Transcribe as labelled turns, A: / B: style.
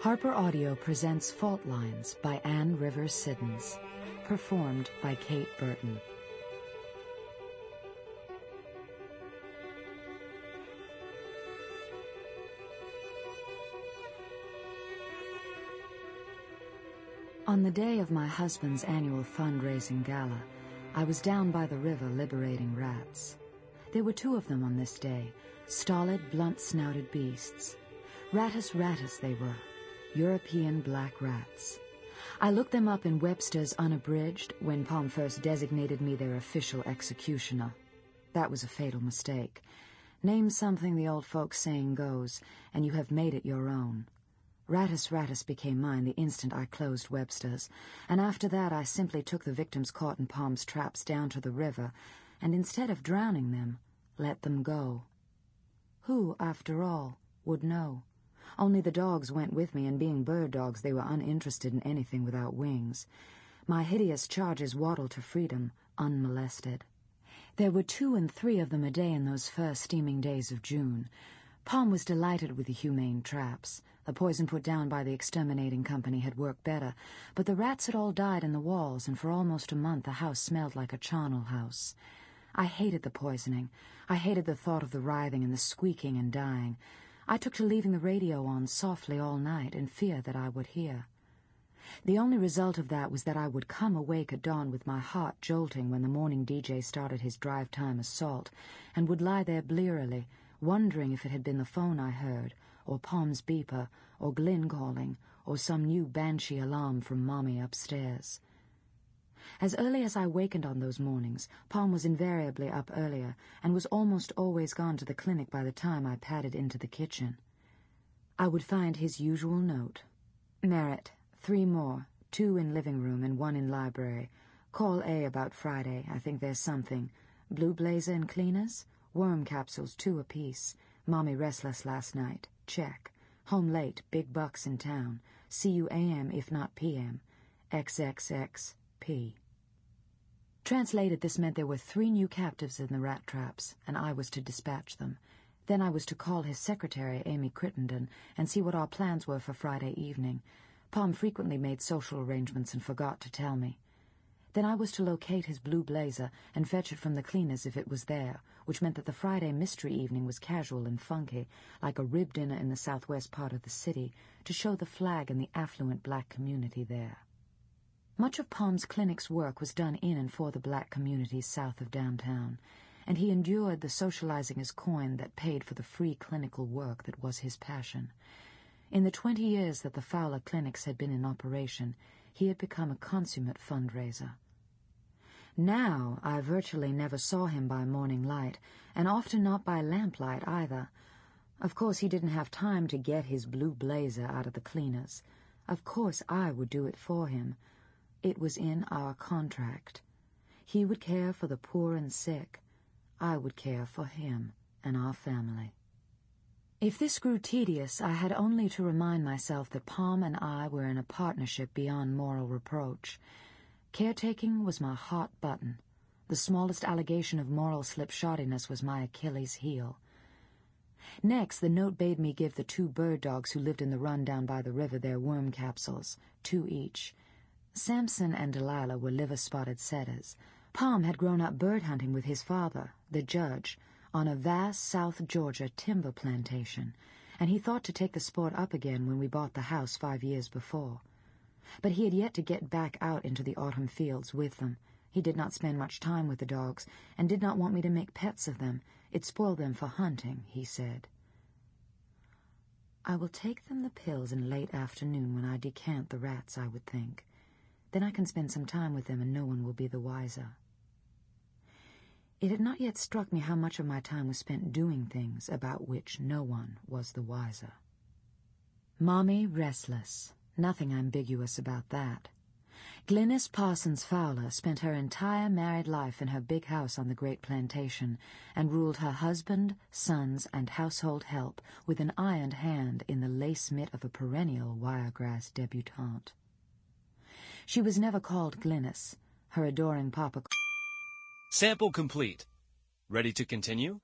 A: Harper Audio presents Fault Lines by Anne Rivers Siddons, performed by Kate Burton. On the day of my husband's annual fundraising gala, I was down by the river liberating rats. There were 2 of them on this day, stolid, blunt-snouted beasts. Rattus they were, European black rats. I looked them up in Webster's Unabridged when Palm first designated me their official executioner. That was a fatal mistake. Name something the old folks saying goes, and you have made it your own. Rattus became mine the instant I closed Webster's, and after that I simply took the victims caught in Palm's traps down to the river, and instead of drowning them, let them go. Who, after all, would know? Only the dogs went with me, and being bird dogs, they were uninterested in anything without wings. My hideous charges waddled to freedom, unmolested. There were 2 and 3 of them a day in those first steaming days of June. Palm was delighted with the humane traps. The poison put down by the exterminating company had worked better, but the rats had all died in the walls, and for almost a month the house smelled like a charnel house. I hated the poisoning. I hated the thought of the writhing and the squeaking and dying. I took to leaving the radio on softly all night in fear that I would hear. The only result of that was that I would come awake at dawn with my heart jolting when the morning DJ started his drive-time assault, and would lie there blearily, wondering if it had been the phone I heard, or Palm's beeper, or Glynn calling, or some new banshee alarm from Mommy upstairs. As early as I wakened on those mornings, Palm was invariably up earlier, and was almost always gone to the clinic by the time I padded into the kitchen. I would find his usual note. Merit, 3 more, 2 in living room and 1 in library. Call A about Friday, I think there's something. Blue blazer and cleaners? Worm capsules, 2 apiece. Mommy restless last night. Check. Home late, big bucks in town. See you AM if not PM. XXXP. Translated, this meant there were 3 new captives in the rat traps, and I was to dispatch them. Then I was to call his secretary, Amy Crittenden, and see what our plans were for Friday evening. Palm frequently made social arrangements and forgot to tell me. Then I was to locate his blue blazer and fetch it from the cleaners if it was there, which meant that the Friday mystery evening was casual and funky, like a rib dinner in the southwest part of the city, to show the flag and the affluent black community there. Much of Palm's clinic's work was done in and for the black communities south of downtown, and he endured the socializing as coin that paid for the free clinical work that was his passion. In the 20 years that the Fowler clinics had been in operation, he had become a consummate fundraiser. Now I virtually never saw him by morning light, and often not by lamplight either. Of course he didn't have time to get his blue blazer out of the cleaners. Of course I would do it for him. It was in our contract. He would care for the poor and sick. I would care for him and our family. If this grew tedious, I had only to remind myself that Palm and I were in a partnership beyond moral reproach. Caretaking was my hot button. The smallest allegation of moral slipshoddiness was my Achilles heel. Next, the note bade me give the 2 bird dogs who lived in the run down by the river their worm capsules, 2 each. Samson and Delilah were liver-spotted setters. Palm had grown up bird hunting with his father, the judge, on a vast South Georgia timber plantation, and he thought to take the sport up again when we bought the house 5 years before. But he had yet to get back out into the autumn fields with them. He did not spend much time with the dogs, and did not want me to make pets of them. It spoiled them for hunting, he said. I will take them the pills in late afternoon when I decant the rats, I would think. Then I can spend some time with them and no one will be the wiser. It had not yet struck me how much of my time was spent doing things about which no one was the wiser. Mommy restless. Nothing ambiguous about that. Glynis Parsons Fowler spent her entire married life in her big house on the great plantation and ruled her husband, sons, and household help with an iron hand in the lace mitt of a perennial wiregrass debutante. She was never called Glynis. Her adoring papa...
B: Sample complete. Ready to continue?